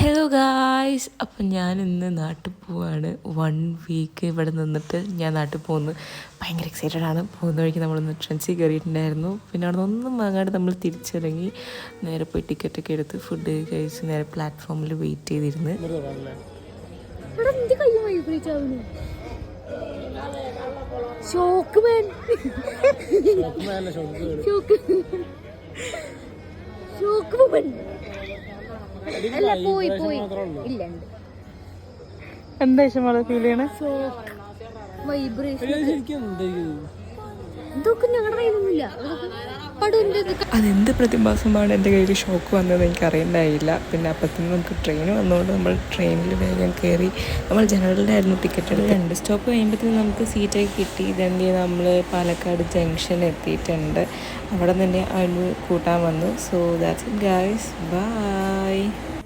Hello guys, അപ്പം ഞാൻ ഇന്ന് നാട്ടിൽ പോവാണ്. 1 വീക്ക് ഇവിടെ നിന്നിട്ട് ഞാൻ നാട്ടിൽ പോകുന്നു. ഭയങ്കര എക്സൈറ്റഡ് ആണ്. പോകുന്ന വഴിക്ക് നമ്മളൊന്ന് ട്രെൻസിൽ കയറിയിട്ടുണ്ടായിരുന്നു. പിന്നെ അവിടെ നിന്ന് ഒന്നും വാങ്ങാണ്ട് നമ്മൾ തിരിച്ചിറങ്ങി നേരെ പോയി ടിക്കറ്റൊക്കെ എടുത്ത് ഫുഡ് കഴിച്ച് നേരെ പ്ലാറ്റ്ഫോമിൽ വെയിറ്റ് ചെയ്തിരുന്ന്. എന്താ ഇഷ്ടമുള്ള ഫീൽ ചെയ്യണേ? അതെന്ത് പ്രതിഭാസമാണ് എൻ്റെ കയ്യിൽ ഷോക്ക് വന്നത് എനിക്കറിയണ്ടായില്ല. പിന്നെ അപ്പത്തിന് നമുക്ക് ട്രെയിൻ വന്നതുകൊണ്ട് നമ്മൾ ട്രെയിനിൽ വേഗം കയറി. നമ്മൾ ജനറലിൻ്റെ ആയിരുന്നു ടിക്കറ്റ് എടുത്ത്. 2 സ്റ്റോപ്പ് കഴിയുമ്പോഴത്തേക്കും നമുക്ക് സീറ്റൊക്കെ കിട്ടി. ഇതന്നെ നമ്മൾ പാലക്കാട് ജംഗ്ഷൻ എത്തിയിട്ടുണ്ട്. അവിടെ തന്നെ അതിന് കൂട്ടാൻ വന്നു. So that's it guys, by.